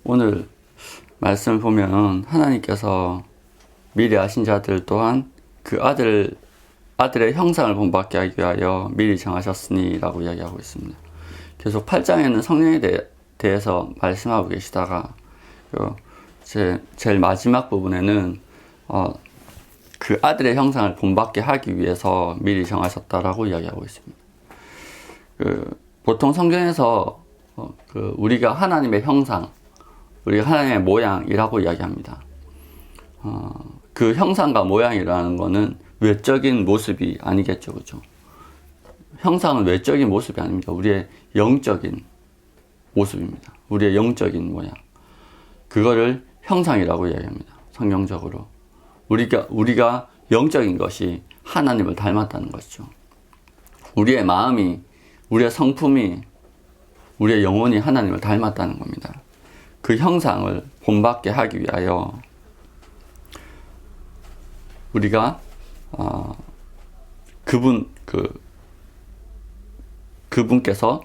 오늘 말씀을 보면 하나님께서 미리 아신 자들 또한 그 아들의 형상을 본받게 하기 위하여 미리 정하셨으니 라고 이야기하고 있습니다. 계속 8장에는 성령에 대해서 말씀하고 계시다가 제일 마지막 부분에는 그 아들의 형상을 본받게 하기 위해서 미리 정하셨다라고 이야기하고 있습니다. 보통 성경에서 우리가 하나님의 형상, 우리가 하나님의 모양이라고 이야기합니다. 그 형상과 모양이라는 것은 외적인 모습이 아니겠죠, 그죠? 형상은 외적인 모습이 아닙니다. 우리의 영적인 모습입니다. 우리의 영적인 모양. 그거를 형상이라고 이야기합니다. 성경적으로. 우리가 영적인 것이 하나님을 닮았다는 것이죠. 우리의 마음이, 우리의 성품이, 우리의 영혼이 하나님을 닮았다는 겁니다. 그 형상을 본받게 하기 위하여 우리가 그분께서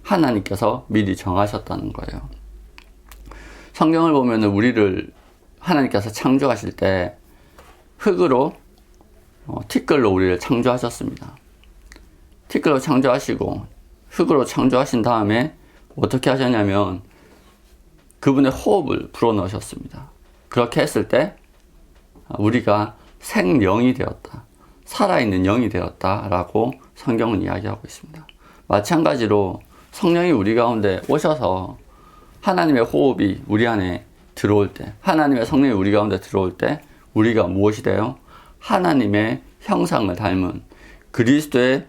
하나님께서 미리 정하셨다는 거예요. 성경을 보면 우리를 하나님께서 창조하실 때 흙으로 티끌로 우리를 창조하셨습니다. 티끌로 창조하시고 흙으로 창조하신 다음에 어떻게 하셨냐면 그분의 호흡을 불어넣으셨습니다. 그렇게 했을 때 우리가 생명이 되었다, 살아있는 영이 되었다라고 성경은 이야기하고 있습니다. 마찬가지로 성령이 우리 가운데 오셔서 하나님의 호흡이 우리 안에 들어올 때, 하나님의 성령이 우리 가운데 들어올 때 우리가 무엇이 돼요? 하나님의 형상을 닮은 그리스도의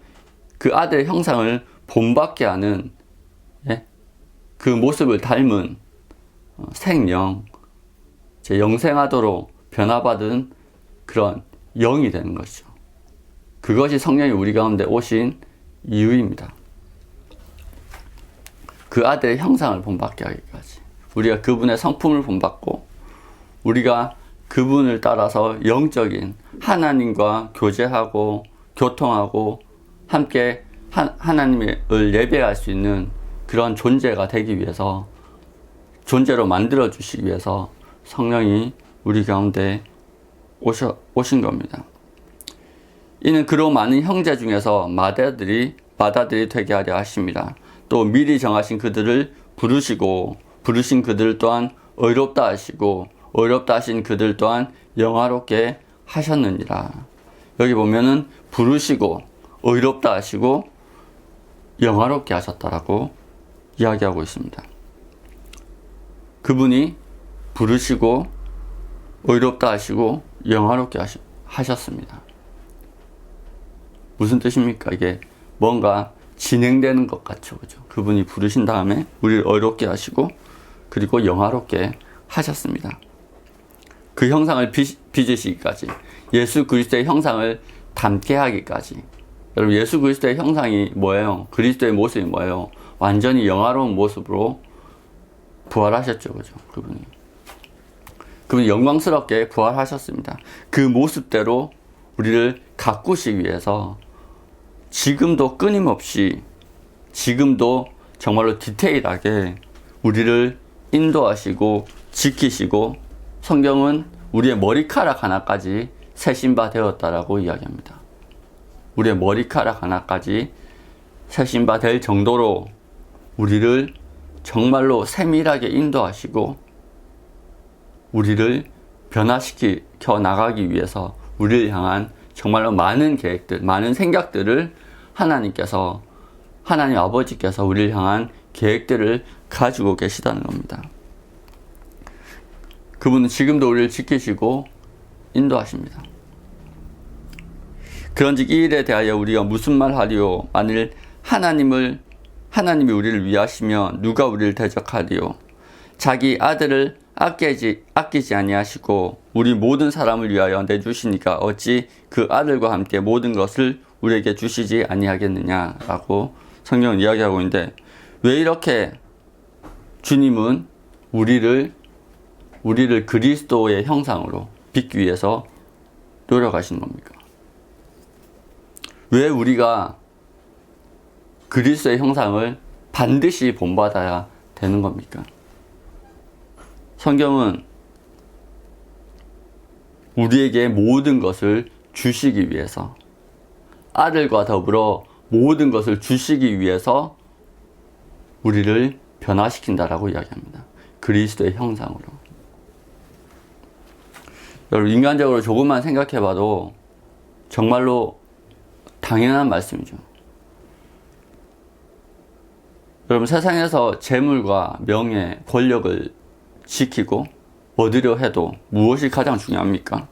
그 아들의 형상을 본받게 하는 그 모습을 닮은 생명, 영생하도록 변화받은 그런 영이 되는 것이죠. 그것이 성령이 우리 가운데 오신 이유입니다. 그 아들의 형상을 본받게 하기까지. 우리가 그분의 성품을 본받고 우리가 그분을 따라서 영적인 하나님과 교제하고 교통하고 함께 하나님을 예배할 수 있는 그런 존재가 되기 위해서, 존재로 만들어 주시기 위해서 성령이 우리 가운데 오신 겁니다. 이는 그로 많은 형제 중에서 맏아들이 되게 하려 하십니다. 또 미리 정하신 그들을 부르신 그들 또한 의롭다 하시고 의롭다 하신 그들 또한 영화롭게 하셨느니라. 여기 보면은 부르시고 의롭다 하시고 영화롭게 하셨다라고 이야기하고 있습니다. 그분이 부르시고 의롭다 하시고 영화롭게 하셨습니다. 무슨 뜻입니까? 이게 뭔가 진행되는 것 같죠, 그죠? 그분이 부르신 다음에 우리를 의롭게 하시고 그리고 영화롭게 하셨습니다. 그 형상을 빚으시기까지, 예수 그리스도의 형상을 닮게 하기까지. 여러분, 예수 그리스도의 형상이 뭐예요? 그리스도의 모습이 뭐예요? 완전히 영화로운 모습으로 부활하셨죠, 그죠? 그분이 영광스럽게 부활하셨습니다. 그 모습대로 우리를 가꾸시기 위해서 지금도 끊임없이, 지금도 정말로 디테일하게 우리를 인도하시고 지키시고, 성경은 우리의 머리카락 하나까지 세신 바 되었다라고 이야기합니다. 우리의 머리카락 하나까지 세신 바 될 정도로 우리를 정말로 세밀하게 인도하시고 우리를 변화시켜 나가기 위해서 우리를 향한 정말로 많은 계획들, 많은 생각들을 하나님 아버지께서 우리를 향한 계획들을 가지고 계시다는 겁니다. 그분은 지금도 우리를 지키시고 인도하십니다. 그런즉 이 일에 대하여 우리가 무슨 말 하리요? 만일 하나님이 우리를 위하시며 누가 우리를 대적하리요? 자기 아들을 아끼지 아니하시고 우리 모든 사람을 위하여 내주시니까 어찌 그 아들과 함께 모든 것을 우리에게 주시지 아니하겠느냐라고 성경은 이야기하고 있는데, 왜 이렇게 주님은 우리를 그리스도의 형상으로 빚기 위해서 노력하시는 겁니까? 왜 우리가 그리스도의 형상을 반드시 본받아야 되는 겁니까? 성경은 우리에게 모든 것을 주시기 위해서, 아들과 더불어 모든 것을 주시기 위해서 우리를 변화시킨다라고 이야기합니다. 그리스도의 형상으로. 여러분, 인간적으로 조금만 생각해봐도 정말로 당연한 말씀이죠. 여러분, 세상에서 재물과 명예, 권력을 지키고 얻으려 해도 무엇이 가장 중요합니까?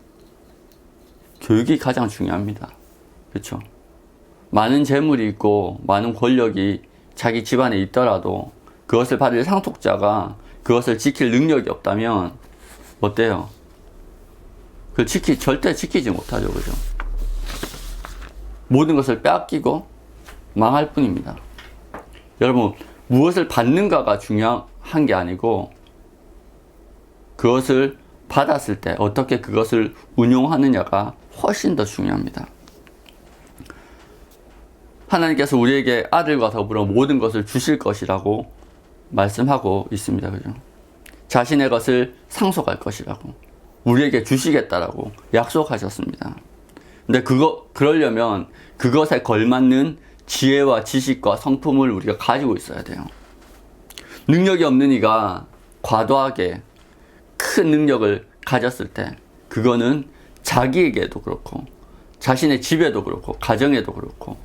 교육이 가장 중요합니다. 그렇죠? 많은 재물이 있고 많은 권력이 자기 집안에 있더라도 그것을 받을 상속자가 그것을 지킬 능력이 없다면 어때요? 그걸 절대 지키지 못하죠. 그죠? 모든 것을 빼앗기고 망할 뿐입니다. 여러분, 무엇을 받는가가 중요한 게 아니고 그것을 받았을 때 어떻게 그것을 운용하느냐가 훨씬 더 중요합니다. 하나님께서 우리에게 아들과 더불어 모든 것을 주실 것이라고 말씀하고 있습니다. 그죠? 자신의 것을 상속할 것이라고, 우리에게 주시겠다라고 약속하셨습니다. 근데 그러려면 그것에 걸맞는 지혜와 지식과 성품을 우리가 가지고 있어야 돼요. 능력이 없는 이가 과도하게 큰 능력을 가졌을 때 그거는 자기에게도 그렇고 자신의 집에도 그렇고 가정에도 그렇고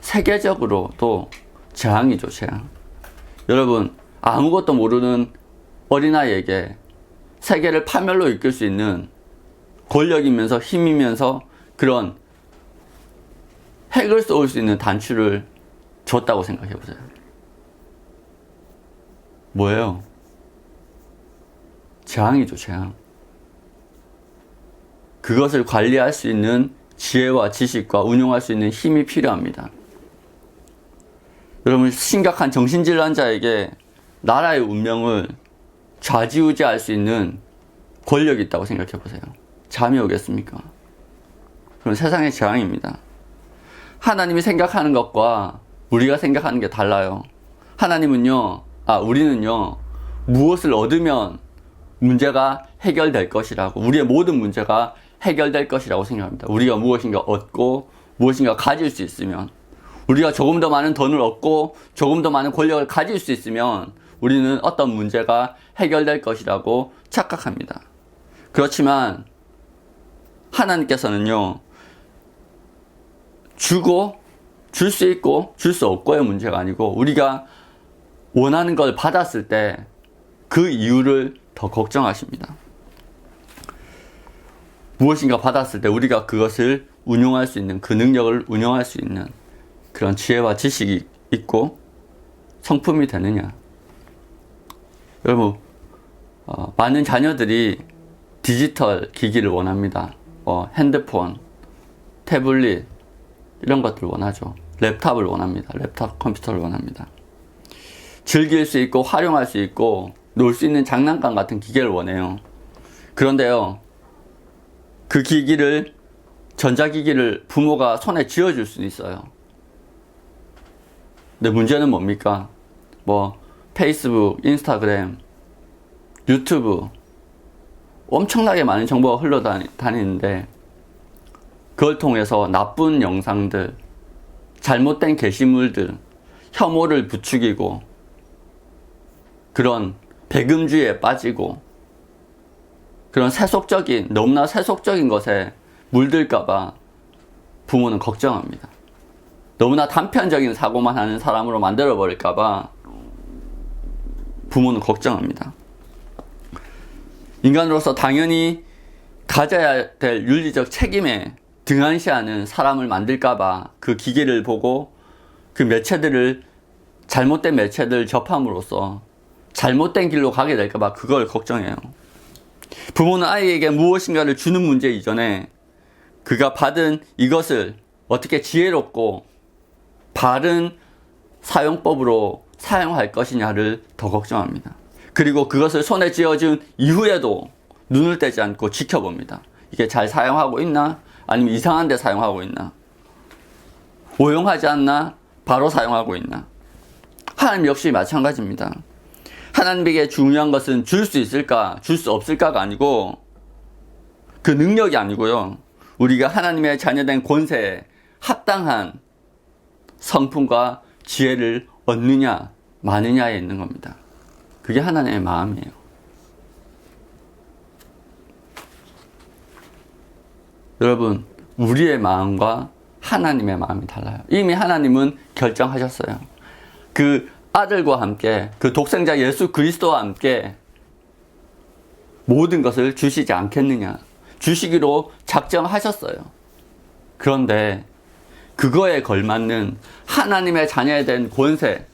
세계적으로도 재앙이죠. 재앙. 여러분, 아무것도 모르는 어린아이에게 세계를 파멸로 이끌 수 있는 권력이면서 힘이면서 그런 핵을 쏘을 수 있는 단추를 줬다고 생각해보세요. 뭐예요? 재앙이죠. 재앙. 그것을 관리할 수 있는 지혜와 지식과 운용할 수 있는 힘이 필요합니다. 여러분, 심각한 정신질환자에게 나라의 운명을 좌지우지할 수 있는 권력이 있다고 생각해 보세요. 잠이 오겠습니까? 그럼 세상의 재앙입니다. 하나님이 생각하는 것과 우리가 생각하는 게 달라요. 우리는요, 무엇을 얻으면 문제가 해결될 것이라고, 우리의 모든 문제가 해결될 것이라고 생각합니다. 우리가 무엇인가 얻고 무엇인가 가질 수 있으면, 우리가 조금 더 많은 돈을 얻고 조금 더 많은 권력을 가질 수 있으면 우리는 어떤 문제가 해결될 것이라고 착각합니다. 그렇지만 하나님께서는요, 줄 수 있고 줄 수 없고의 문제가 아니고 우리가 원하는 걸 받았을 때 그 이유를 더 걱정하십니다. 무엇인가 받았을 때 우리가 그것을 운용할 수 있는, 그 능력을 운용할 수 있는 그런 지혜와 지식이 있고 성품이 되느냐. 여러분, 많은 자녀들이 디지털 기기를 원합니다. 핸드폰, 태블릿 이런 것들을 원하죠. 랩탑을 원합니다. 랩탑 컴퓨터를 원합니다. 즐길 수 있고 활용할 수 있고 놀 수 있는 장난감 같은 기계를 원해요. 그런데요, 그 전자기기를 부모가 손에 쥐어줄 수는 있어요. 근데 문제는 뭡니까? 페이스북, 인스타그램, 유튜브 엄청나게 많은 정보가 흘러다니는데 그걸 통해서 나쁜 영상들, 잘못된 게시물들, 혐오를 부추기고 그런 배금주의에 빠지고 그런 너무나 세속적인 것에 물들까봐 부모는 걱정합니다. 너무나 단편적인 사고만 하는 사람으로 만들어버릴까봐 부모는 걱정합니다. 인간으로서 당연히 가져야 될 윤리적 책임에 등한시하는 사람을 만들까봐 그 기계를 보고 잘못된 매체들을 접함으로써 잘못된 길로 가게 될까봐 그걸 걱정해요. 부모는 아이에게 무엇인가를 주는 문제 이전에 그가 받은 이것을 어떻게 지혜롭고 바른 사용법으로 사용할 것이냐를 더 걱정합니다. 그리고 그것을 손에 쥐어준 이후에도 눈을 떼지 않고 지켜봅니다. 이게 잘 사용하고 있나? 아니면 이상한 데 사용하고 있나? 오용하지 않나? 바로 사용하고 있나? 하나님 역시 마찬가지입니다. 하나님에게 중요한 것은 줄 수 있을까, 줄 수 없을까가 아니고 그 능력이 아니고요. 우리가 하나님의 자녀된 권세에 합당한 성품과 지혜를 얻느냐, 마느냐에 있는 겁니다. 그게 하나님의 마음이에요. 여러분, 우리의 마음과 하나님의 마음이 달라요. 이미 하나님은 결정하셨어요. 그 아들과 함께, 그 독생자 예수 그리스도와 함께 모든 것을 주시지 않겠느냐, 주시기로 작정하셨어요. 그런데 그거에 걸맞는 하나님의 자녀에 된 권세,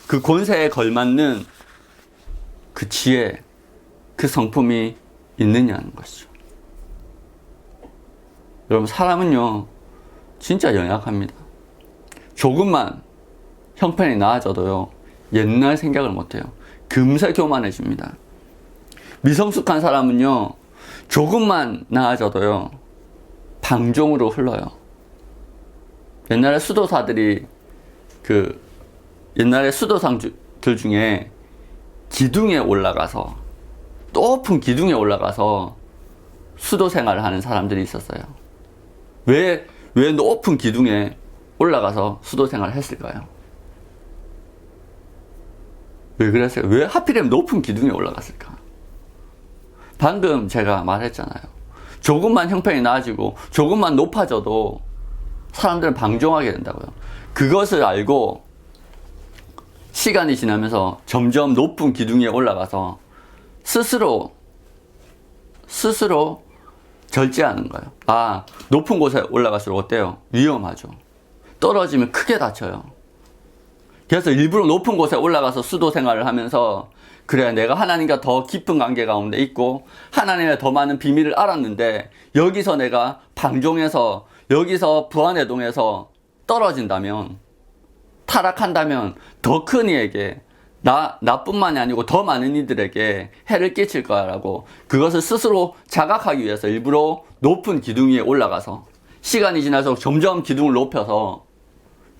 그 권세에 걸맞는 그 지혜, 그 성품이 있느냐는 것이죠. 여러분, 사람은요 진짜 연약합니다. 조금만 형편이 나아져도요 옛날 생각을 못해요. 금세 교만해집니다. 미성숙한 사람은요 조금만 나아져도요 방종으로 흘러요. 옛날에 수도사들이 옛날에 수도상들 중에 기둥에 올라가서, 높은 기둥에 올라가서 수도 생활을 하는 사람들이 있었어요. 왜 높은 기둥에 올라가서 수도 생활을 했을까요? 왜 그랬어요? 왜 하필이면 높은 기둥에 올라갔을까? 방금 제가 말했잖아요. 조금만 형편이 나아지고 조금만 높아져도 사람들은 방종하게 된다고요. 그것을 알고 시간이 지나면서 점점 높은 기둥에 올라가서 스스로 절제하는 거예요. 아, 높은 곳에 올라갈수록 어때요? 위험하죠. 떨어지면 크게 다쳐요. 그래서 일부러 높은 곳에 올라가서 수도 생활을 하면서, 그래, 내가 하나님과 더 깊은 관계 가운데 있고 하나님의 더 많은 비밀을 알았는데 여기서 내가 방종해서, 여기서 부안해동해서 떨어진다면, 타락한다면 더 큰 이에게, 나뿐만이 아니고 더 많은 이들에게 해를 끼칠 거라고, 그것을 스스로 자각하기 위해서 일부러 높은 기둥 위에 올라가서 시간이 지나서 점점 기둥을 높여서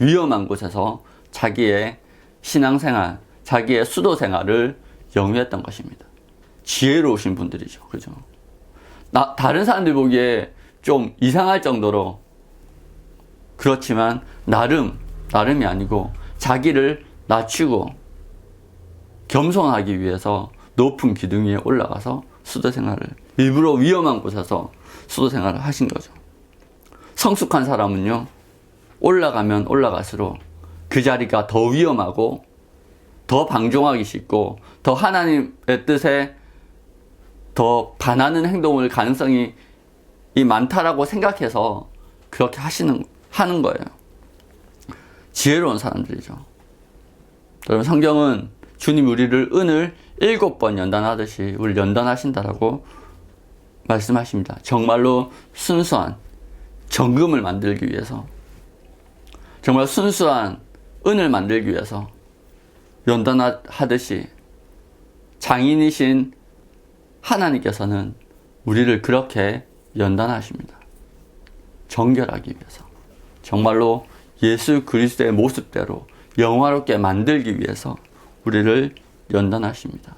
위험한 곳에서 자기의 신앙생활, 자기의 수도 생활을 영위했던 것입니다. 지혜로우신 분들이죠. 그죠? 다른 사람들 보기에 좀 이상할 정도로, 그렇지만 나름이 아니고 자기를 낮추고 겸손하기 위해서 높은 기둥 위에 올라가서 수도 생활을, 일부러 위험한 곳에서 수도 생활을 하신 거죠. 성숙한 사람은요 올라가면 올라갈수록 그 자리가 더 위험하고 더 방종하기 쉽고 더 하나님의 뜻에 더 반하는 행동을 가능성이 많다라고 생각해서 그렇게 하는 거예요. 지혜로운 사람들이죠. 여러분, 성경은 주님 우리를 은을 7번 연단하듯이 우리를 연단하신다라고 말씀하십니다. 정말로 순수한 정금을 만들기 위해서, 정말 순수한 은을 만들기 위해서 연단하듯이 장인이신 하나님께서는 우리를 그렇게 연단하십니다. 정결하기 위해서, 정말로 예수 그리스도의 모습대로 영화롭게 만들기 위해서 우리를 연단하십니다.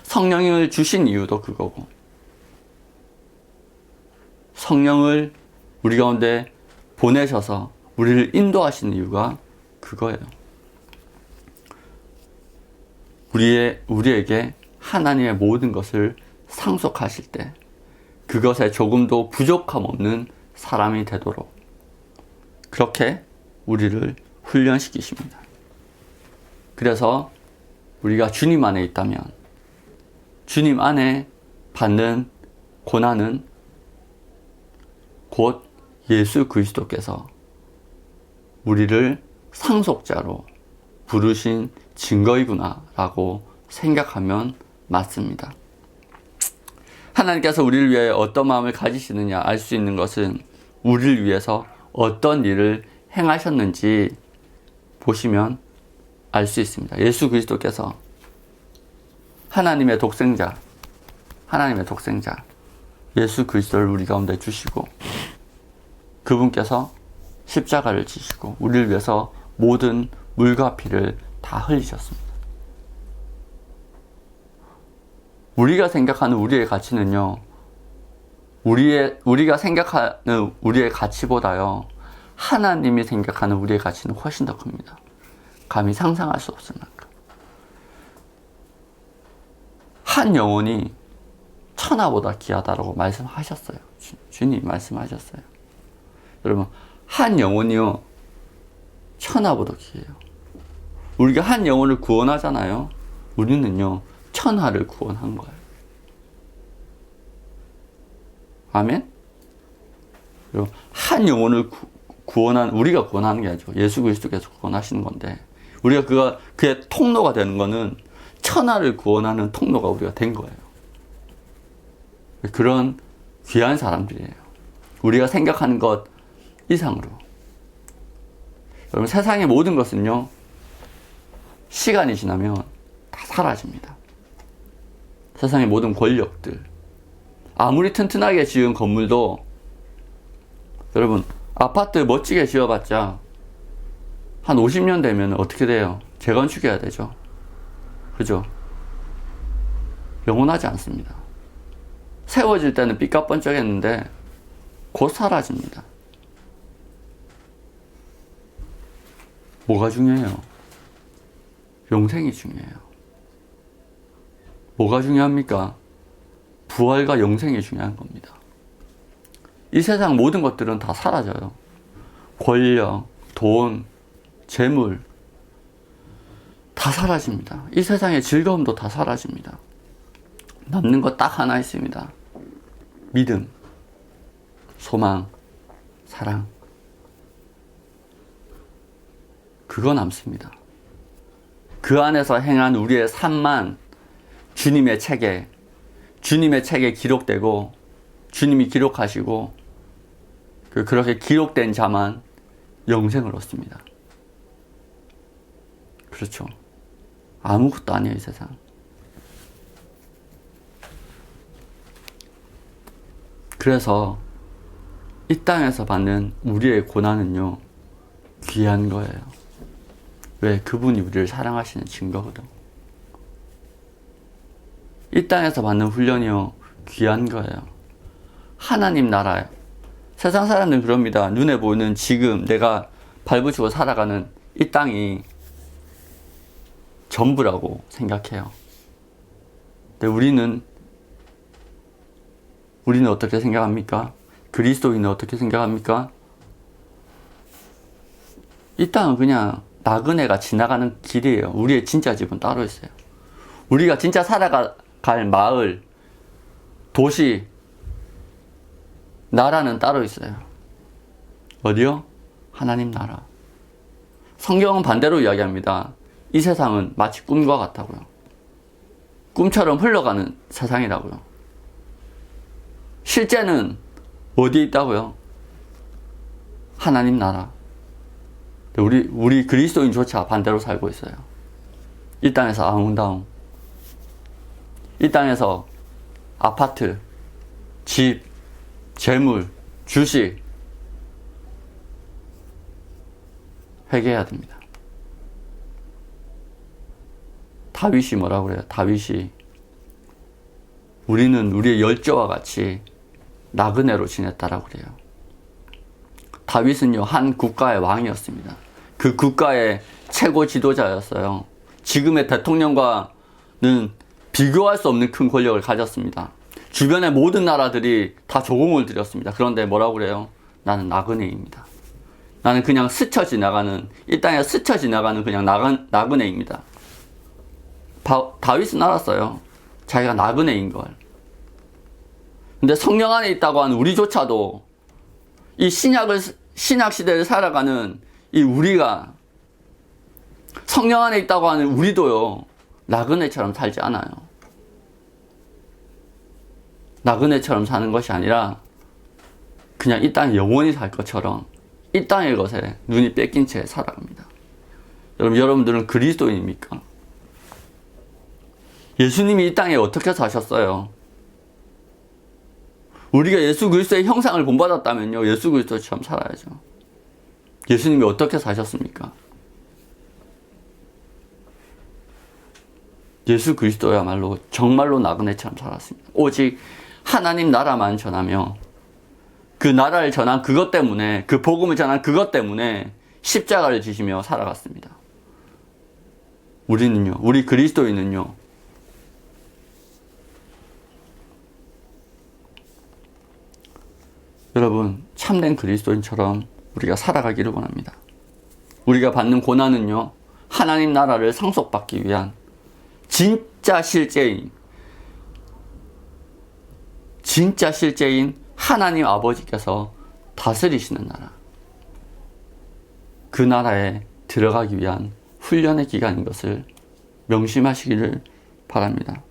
성령을 주신 이유도 그거고, 성령을 우리 가운데 보내셔서 우리를 인도하시는 이유가 그거예요. 우리에게 하나님의 모든 것을 상속하실 때 그것에 조금도 부족함 없는 사람이 되도록 그렇게 우리를 훈련시키십니다. 그래서 우리가 주님 안에 있다면 주님 안에 받는 고난은 곧 예수 그리스도께서 우리를 상속자로 부르신 증거이구나 라고 생각하면 맞습니다. 하나님께서 우리를 위해 어떤 마음을 가지시느냐 알 수 있는 것은 우리를 위해서 어떤 일을 행하셨는지 보시면 알 수 있습니다. 예수 그리스도께서 하나님의 독생자 예수 그리스도를 우리 가운데 주시고 그분께서 십자가를 지시고 우리를 위해서 모든 물과 피를 다 흘리셨습니다. 우리가 생각하는 우리의 가치는요, 우리가 생각하는 우리의 가치보다요, 하나님이 생각하는 우리의 가치는 훨씬 더 큽니다. 감히 상상할 수 없을 만큼. 한 영혼이 천하보다 귀하다라고 말씀하셨어요. 주님 말씀하셨어요. 여러분, 한 영혼이요, 천하보다 귀해요. 우리가 한 영혼을 구원하잖아요. 우리는요, 천하를 구원한 거예요. 아멘? 한 영혼을 우리가 구원하는 게 아니죠. 예수 그리스도께서 구원하시는 건데, 우리가 그의 통로가 되는 거는 천하를 구원하는 통로가 우리가 된 거예요. 그런 귀한 사람들이에요. 우리가 생각하는 것 이상으로. 여러분, 세상의 모든 것은요, 시간이 지나면 다 사라집니다. 세상의 모든 권력들. 아무리 튼튼하게 지은 건물도, 여러분, 아파트 멋지게 지어봤자 한 50년 되면 어떻게 돼요? 재건축해야 되죠. 그죠? 영원하지 않습니다. 세워질 때는 삐까뻔쩍했는데 곧 사라집니다. 뭐가 중요해요? 영생이 중요해요. 뭐가 중요합니까? 부활과 영생이 중요한 겁니다. 이 세상 모든 것들은 다 사라져요. 권력, 돈, 재물 다 사라집니다. 이 세상의 즐거움도 다 사라집니다. 남는 것 딱 하나 있습니다. 믿음, 소망, 사랑. 그거 남습니다. 그 안에서 행한 우리의 삶만 주님의 책에 기록되고, 주님이 기록하시고, 그렇게 기록된 자만 영생을 얻습니다. 그렇죠. 아무것도 아니에요, 이 세상. 그래서 이 땅에서 받는 우리의 고난은요, 귀한 거예요. 왜? 그분이 우리를 사랑하시는 증거거든. 이 땅에서 받는 훈련이요, 귀한 거예요. 하나님 나라예요. 세상 사람들은 그럽니다. 눈에 보이는 지금 내가 발붙이고 살아가는 이 땅이 전부라고 생각해요. 근데 우리는 어떻게 생각합니까? 그리스도인은 어떻게 생각합니까? 이 땅은 그냥 나그네가 지나가는 길이에요. 우리의 진짜 집은 따로 있어요. 우리가 진짜 살아갈 마을, 도시, 나라는 따로 있어요. 어디요? 하나님 나라. 성경은 반대로 이야기합니다. 이 세상은 마치 꿈과 같다고요. 꿈처럼 흘러가는 세상이라고요. 실제는 어디에 있다고요? 하나님 나라. 우리 그리스도인조차 반대로 살고 있어요. 이 땅에서 아웅다웅. 이 땅에서 아파트, 집, 재물, 주식 회개해야 됩니다. 다윗이 뭐라고 그래요? 다윗이 우리는 우리의 열조와 같이 나그네로 지냈다라고 그래요. 다윗은요, 한 국가의 왕이었습니다. 그 국가의 최고 지도자였어요. 지금의 대통령과는 비교할 수 없는 큰 권력을 가졌습니다. 주변의 모든 나라들이 다 조공을 들였습니다. 그런데 뭐라고 그래요? 나는 나그네입니다. 나는 그냥 스쳐 지나가는, 이 땅에 스쳐 지나가는 그냥 나그네입니다. 다윗은 알았어요. 자기가 나그네인 걸. 근데 성령 안에 있다고 하는 우리조차도 이 신약 시대를 살아가는 이 우리가 성령 안에 있다고 하는 우리도요, 나그네처럼 살지 않아요. 나그네처럼 사는 것이 아니라 그냥 이 땅에 영원히 살 것처럼 이 땅의 것에 눈이 뺏긴 채 살아갑니다. 여러분들은 그리스도인입니까? 예수님이 이 땅에 어떻게 사셨어요? 우리가 예수 그리스도의 형상을 본받았다면요, 예수 그리스도처럼 살아야죠. 예수님이 어떻게 사셨습니까? 예수 그리스도야말로 정말로 나그네처럼 살았습니다. 오직 하나님 나라만 전하며 그 나라를 전한 그것 때문에, 그 복음을 전한 그것 때문에 십자가를 지시며 살아갔습니다. 우리는요, 우리 그리스도인은요, 여러분, 참된 그리스도인처럼 우리가 살아가기를 원합니다. 우리가 받는 고난은요, 하나님 나라를 상속받기 위한 진짜 실제인 하나님 아버지께서 다스리시는 나라, 그 나라에 들어가기 위한 훈련의 기간인 것을 명심하시기를 바랍니다.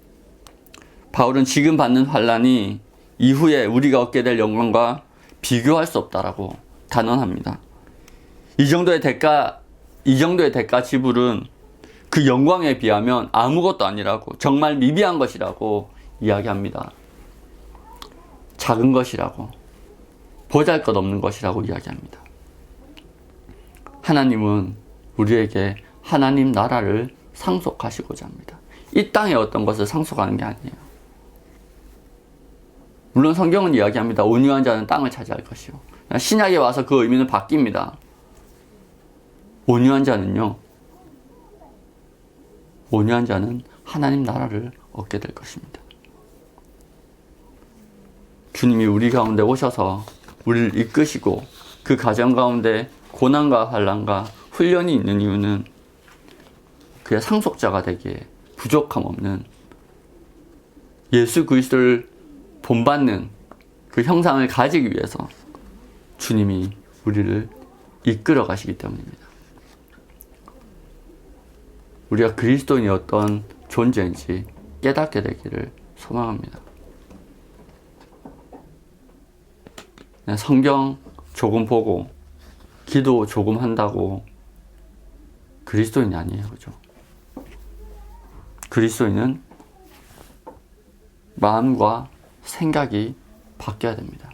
바울은 지금 받는 환난이 이후에 우리가 얻게 될 영광과 비교할 수 없다라고 단언합니다. 이 정도의 대가 지불은 그 영광에 비하면 아무것도 아니라고, 정말 미비한 것이라고 이야기합니다. 작은 것이라고, 보잘것없는 것이라고 이야기합니다. 하나님은 우리에게 하나님 나라를 상속하시고자 합니다. 이 땅에 어떤 것을 상속하는 게 아니에요. 물론 성경은 이야기합니다. 온유한 자는 땅을 차지할 것이요. 신약에 와서 그 의미는 바뀝니다. 온유한 자는 하나님 나라를 얻게 될 것입니다. 주님이 우리 가운데 오셔서 우리를 이끄시고 그 가정 가운데 고난과 환난과 훈련이 있는 이유는 그의 상속자가 되기에 부족함 없는 예수 그리스도를 본받는 그 형상을 가지기 위해서 주님이 우리를 이끌어 가시기 때문입니다. 우리가 그리스도인이 어떤 존재인지 깨닫게 되기를 소망합니다. 성경 조금 보고 기도 조금 한다고 그리스도인이 아니에요. 그죠? 그리스도인은 마음과 생각이 바뀌어야 됩니다.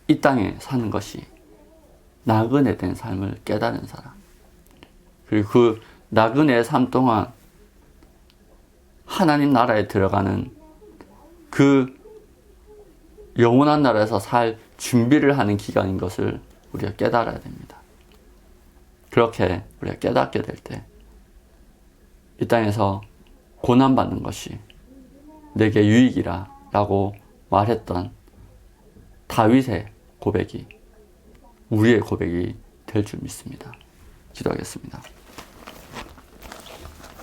이 땅에 사는 것이 나그네 된 삶을 깨달은 사람, 그리고 그 나그네의 삶 동안 하나님 나라에 들어가는 그 영원한 나라에서 살 준비를 하는 기간인 것을 우리가 깨달아야 됩니다. 그렇게 우리가 깨닫게 될 때 이 땅에서 고난받는 것이 내게 유익이라 라고 말했던 다윗의 고백이 우리의 고백이 될 줄 믿습니다. 기도하겠습니다.